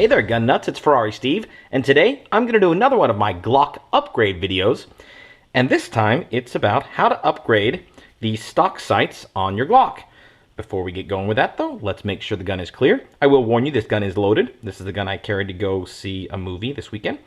Hey there, gun nuts, it's Ferrari Steve, and today I'm going to do another one of my Glock upgrade videos, and this time it's about how to upgrade the stock sights on your Glock. Before we get going with that though, let's make sure the gun is clear. I will warn you, this gun is loaded. This is the gun I carried to go see a movie this weekend,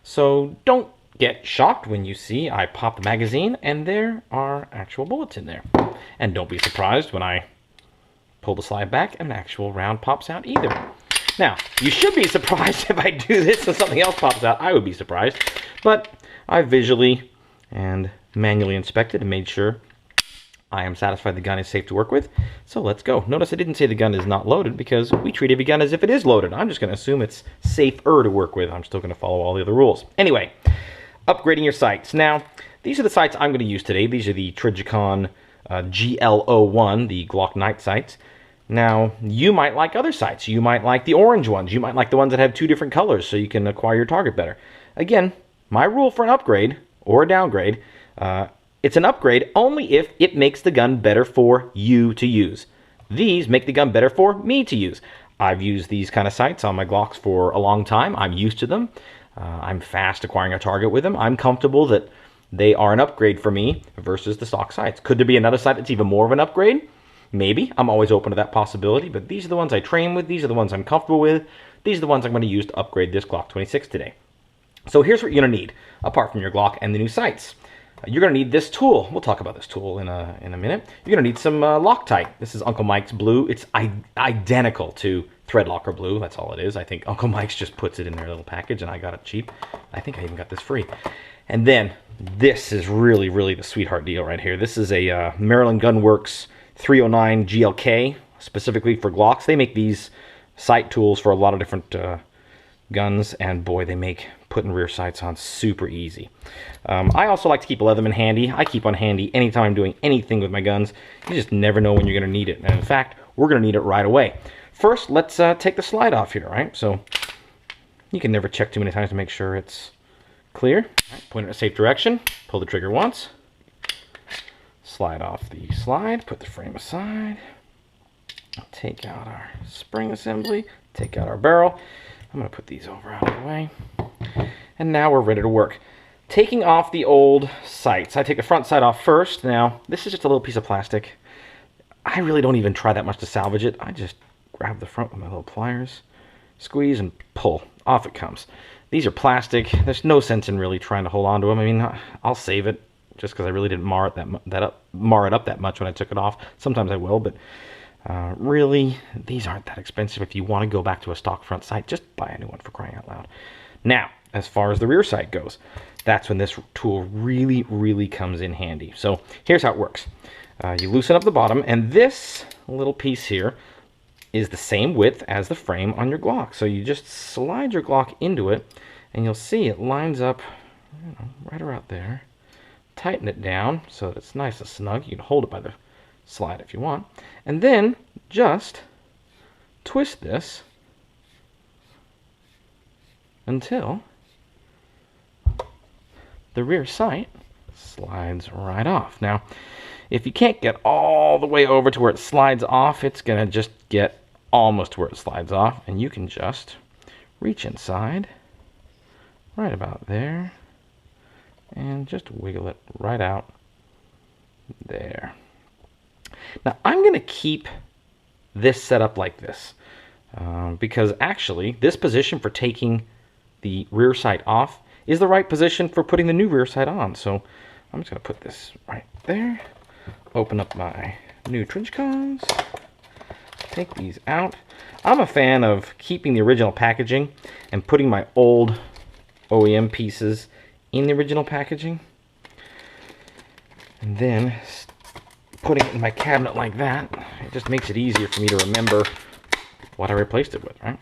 so don't get shocked when you see I pop the magazine and there are actual bullets in there. And don't be surprised when I pull the slide back and an actual round pops out either. Now, you should be surprised if I do this and something else pops out. I would be surprised. But I visually and manually inspected and made sure I am satisfied the gun is safe to work with. So let's go. Notice I didn't say the gun is not loaded because we treat every gun as if it is loaded. I'm just going to assume it's safer to work with. I'm still going to follow all the other rules. Anyway, upgrading your sights. Now, these are the sights I'm going to use today. These are the Trijicon GL01, the Glock night sights. Now, you might like other sights. You might like the orange ones. You might like the ones that have two different colors so you can acquire your target better. Again, my rule for an upgrade or a downgrade, it's an upgrade only if it makes the gun better for you to use. These make the gun better for me to use. I've used these kind of sights on my Glocks for a long time. I'm used to them. I'm fast acquiring a target with them. I'm comfortable that they are an upgrade for me versus the stock sights. Could there be another sight that's even more of an upgrade? Maybe. I'm always open to that possibility, but these are the ones I train with. These are the ones I'm comfortable with. These are the ones I'm going to use to upgrade this Glock 26 today. So here's what you're going to need, apart from your Glock and the new sights. You're going to need this tool. We'll talk about this tool in a minute. You're going to need some Loctite. This is Uncle Mike's blue. It's identical to Thread Locker blue. That's all it is. I think Uncle Mike's just puts it in their little package, and I got it cheap. I think I even got this free. And then this is really, really the sweetheart deal right here. This is a Maryland Gun Works 309 GLK, specifically for Glocks. They make these sight tools for a lot of different guns, and boy, they make putting rear sights on super easy. I also like to keep a Leatherman handy. I keep on handy anytime I'm doing anything with my guns. You just never know when you're going to need it, and in fact, we're going to need it right away. First, let's take the slide off here, right? So you can never check too many times to make sure it's clear. Right, point it in a safe direction, pull the trigger once, slide off the slide, put the frame aside, take out our spring assembly, take out our barrel. I'm going to put these over out of the way. And now we're ready to work. Taking off the old sights. I take the front sight off first. Now, this is just a little piece of plastic. I really don't even try that much to salvage it. I just grab the front with my little pliers, squeeze, and pull. Off it comes. These are plastic. There's no sense in really trying to hold on to them. I mean, I'll save it just because I really didn't mar it up that much when I took it off. Sometimes I will, but really, these aren't that expensive. If you want to go back to a stock front sight, just buy a new one for crying out loud. Now, as far as the rear sight goes, that's when this tool really, really comes in handy. So here's how it works. You loosen up the bottom, and this little piece here is the same width as the frame on your Glock. So you just slide your Glock into it, and you'll see it lines up right around there. Tighten it down so that it's nice and snug. You can hold it by the slide if you want. And then just twist this until the rear sight slides right off. Now, if you can't get all the way over to where it slides off, it's going to just get almost to where it slides off, and you can just reach inside right about there and just wiggle it right out there. Now, I'm going to keep this set up like this because actually this position for taking the rear sight off is the right position for putting the new rear sight on. So I'm just going to put this right there, open up my new Trijicons, take these out. I'm a fan of keeping the original packaging and putting my old OEM pieces in the original packaging, and then putting it in my cabinet like that. It just makes it easier for me to remember what I replaced it with, right?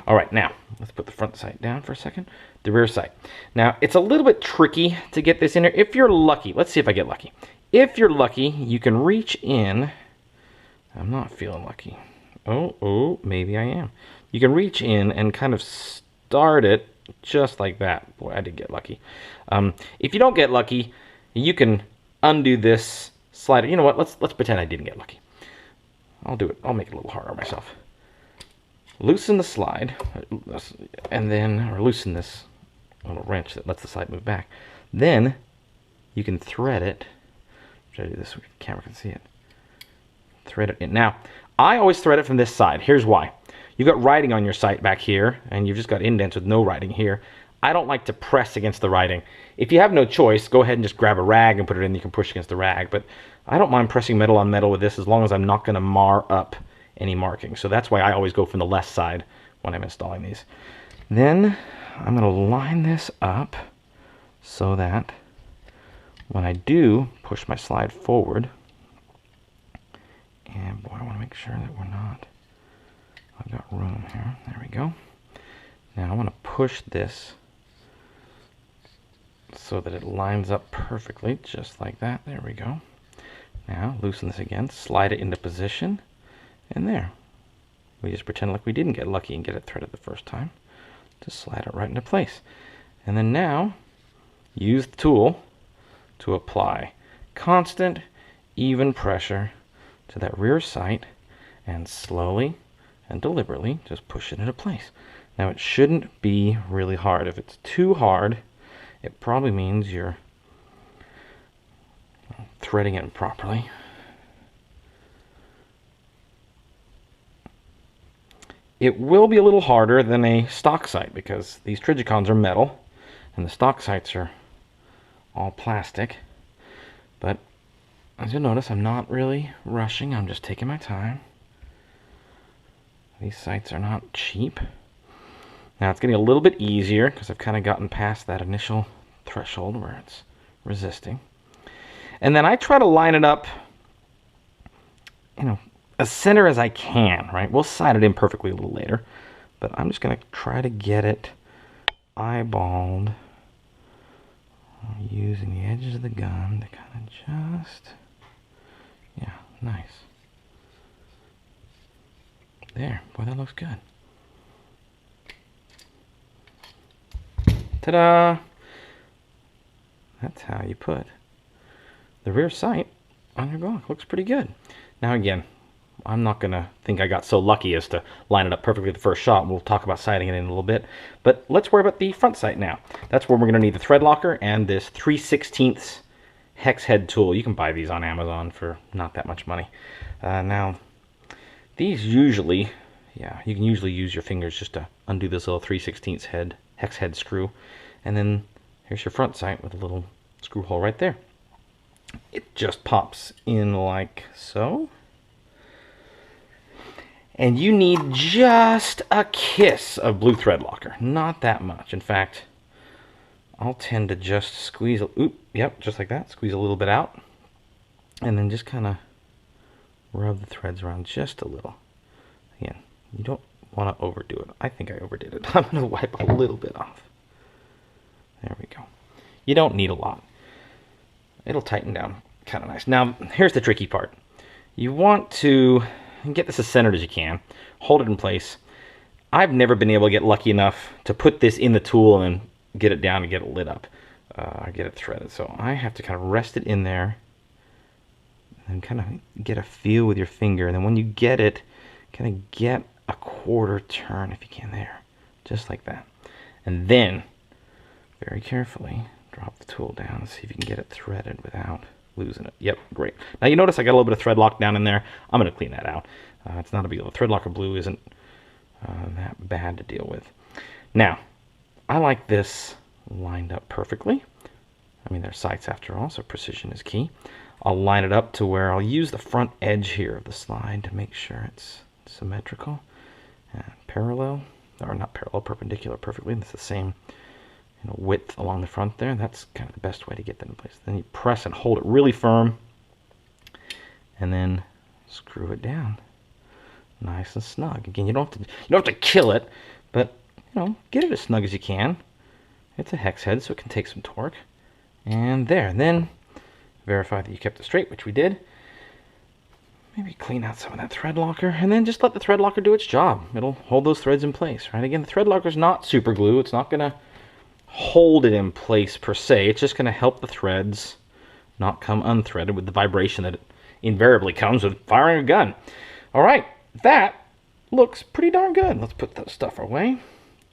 All right, now let's put the front sight down for a second. The rear sight. Now, it's a little bit tricky to get this in there. If you're lucky, let's see if I get lucky. If you're lucky, you can reach in. I'm not feeling lucky. Oh, maybe I am. You can reach in and kind of start it just like that. Boy, I did get lucky. If you don't get lucky, you can undo this slider. You know what? Let's pretend I didn't get lucky. I'll do it. I'll make it a little harder on myself. loosen the slide, and then, or loosen this little wrench that lets the slide move back. Then you can thread it. Try to do this so the camera can see it. Thread it in. Now, I always thread it from this side. Here's why. You've got writing on your sight back here, and you've just got indents with no writing here. I don't like to press against the writing. If you have no choice, go ahead and just grab a rag and put it in. You can push against the rag, but I don't mind pressing metal on metal with this as long as I'm not going to mar up any marking. So that's why I always go from the left side when I'm installing these. Then I'm going to line this up so that when I do push my slide forward, and boy, I want to make sure that we're not, I've got room here. There we go. Now I want to push this so that it lines up perfectly, just like that. There we go. Now loosen this again, slide it into position, and there. We just pretend like we didn't get lucky and get it threaded the first time. Just slide it right into place. And then now, use the tool to apply constant, even pressure to that rear sight, and slowly and deliberately just push it into place. Now it shouldn't be really hard. If it's too hard, it probably means you're threading it improperly. It will be a little harder than a stock sight because these Trijicons are metal and the stock sights are all plastic. But as you'll notice, I'm not really rushing. I'm just taking my time. These sights are not cheap. Now it's getting a little bit easier because I've kind of gotten past that initial threshold where it's resisting. And then I try to line it up, you know, as center as I can, right? We'll sight it in perfectly a little later, but I'm just going to try to get it eyeballed using the edges of the gun to kind of just, yeah, nice. There, boy, that looks good. Ta-da! That's how you put the rear sight on your Glock. Looks pretty good. Now again, I'm not going to think I got so lucky as to line it up perfectly the first shot. We'll talk about sighting it in a little bit. But let's worry about the front sight now. That's where we're going to need the thread locker and this 3/16 hex head tool. You can buy these on Amazon for not that much money. Now, these usually, yeah, you can usually use your fingers just to undo this little 3/16 hex head screw. And then here's your front sight with a little screw hole right there. It just pops in like so. And you need just a kiss of blue thread locker. Not that much. In fact, I'll tend to just squeeze, yep, just like that. Squeeze a little bit out. And then just kind of rub the threads around just a little. Again, you don't want to overdo it. I think I overdid it. I'm going to wipe a little bit off. There we go. You don't need a lot. It'll tighten down kind of nice. Now, here's the tricky part. You want to get this as centered as you can. Hold it in place. I've never been able to get lucky enough to put this in the tool and get it down and get it lit up. Or get it threaded. So I have to kind of rest it in there and kind of get a feel with your finger. And then when you get it, kind of get a quarter turn if you can there. Just like that. And then, very carefully, drop the tool down and see if you can get it threaded without losing it. Yep, great. Now you notice I got a little bit of thread lock down in there. I'm going to clean that out. It's not a big deal. Thread locker blue isn't that bad to deal with. Now, I like this lined up perfectly. I mean, they're sights after all, so precision is key. I'll line it up to where I'll use the front edge here of the slide to make sure it's symmetrical and parallel, or not parallel, perpendicular perfectly. It's the same width along the front there. That's kind of the best way to get that in place. Then you press and hold it really firm and then screw it down nice and snug. Again, you don't have to kill it, but get it as snug as you can. It's a hex head, so it can take some torque. And there. And then verify that you kept it straight, which we did. Maybe clean out some of that thread locker, and then just let the thread locker do its job. It'll hold those threads in place, right? Again, the thread locker is not super glue. It's not going to hold it in place per se. It's just going to help the threads not come unthreaded with the vibration that invariably comes with firing a gun. All right, that looks pretty darn good. Let's put that stuff away.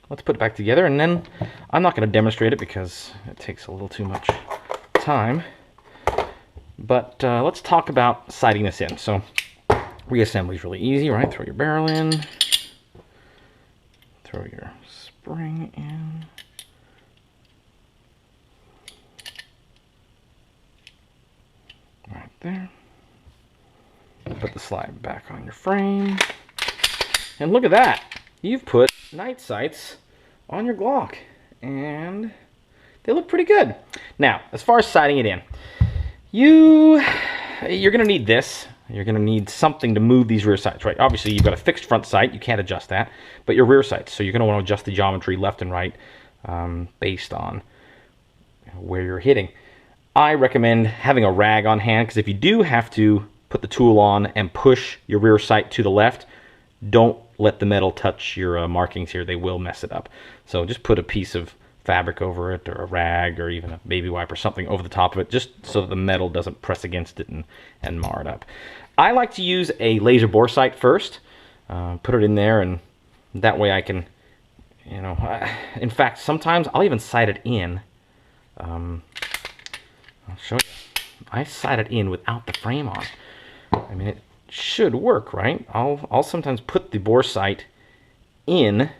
Let's put it back together, and then I'm not going to demonstrate it because it takes a little too much time. But let's talk about sighting this in. So reassembly is really easy, right? Throw your barrel in, throw your spring in. Right there. Put the slide back on your frame. And look at that. You've put night sights on your Glock. And they look pretty good. Now, as far as sighting it in, you're going to need this. You're going to need something to move these rear sights, right? Obviously, you've got a fixed front sight. You can't adjust that. But your rear sights. So you're going to want to adjust the geometry left and right based on where you're hitting. I recommend having a rag on hand, because if you do have to put the tool on and push your rear sight to the left, don't let the metal touch your markings here. They will mess it up. So just put a piece of fabric over it, or a rag, or even a baby wipe or something over the top of it, just so that the metal doesn't press against it and mar it up. I like to use a laser bore sight first. Put it in there, and that way I can, in fact, sometimes I'll even sight it in. I'll show you. I sight it in without the frame on. I mean, it should work, right? I'll sometimes put the bore sight in,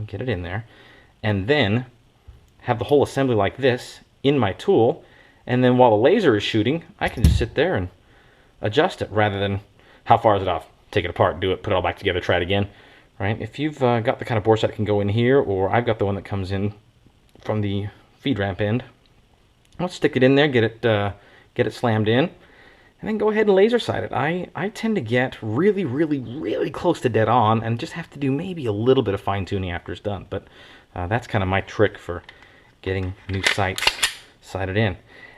get it in there, and then have the whole assembly like this in my tool, and then while the laser is shooting, I can just sit there and adjust it, rather than how far is it off? Take it apart, do it, put it all back together, try it again, right? If you've got the kind of bore sight that can go in here, or I've got the one that comes in from the feed ramp end, I'll stick it in there, get it slammed in, and then go ahead and laser sight it. I tend to get really, really, really close to dead on, and just have to do maybe a little bit of fine tuning after it's done. But that's kind of my trick for getting new sights sighted in.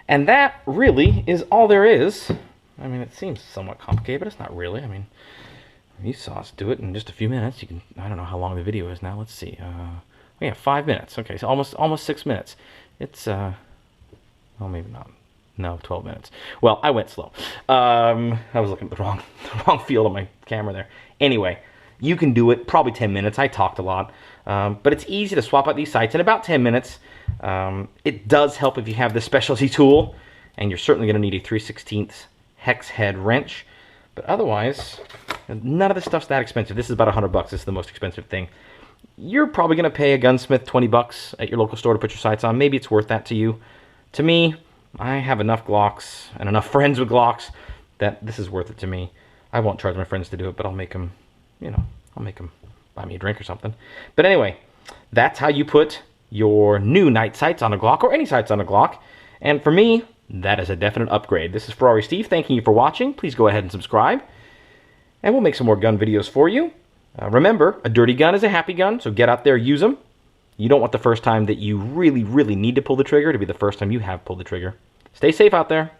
And that really is all there is. I mean, it seems somewhat complicated, but it's not really. I mean, you saw us do it in just a few minutes. You can, I don't know how long the video is now. Let's see. Yeah, 5 minutes. Okay, so almost 6 minutes. It's well, maybe not. No, 12 minutes. Well, I went slow. I was looking at the wrong field on my camera there. Anyway, you can do it probably 10 minutes. I talked a lot. But it's easy to swap out these sights in about 10 minutes. It does help if you have this specialty tool, and you're certainly going to need a 3/16 hex head wrench. But otherwise, none of this stuff's that expensive. This is about $100. This is the most expensive thing. You're probably going to pay a gunsmith $20 at your local store to put your sights on. Maybe it's worth that to you. To me, I have enough Glocks and enough friends with Glocks that this is worth it to me. I won't charge my friends to do it, but I'll make them, I'll make them buy me a drink or something. But anyway, that's how you put your new night sights on a Glock, or any sights on a Glock. And for me, that is a definite upgrade. This is Ferrari Steve, thanking you for watching. Please go ahead and subscribe, and we'll make some more gun videos for you. Remember, a dirty gun is a happy gun, so get out there, use them. You don't want the first time that you really, really need to pull the trigger to be the first time you have pulled the trigger. Stay safe out there.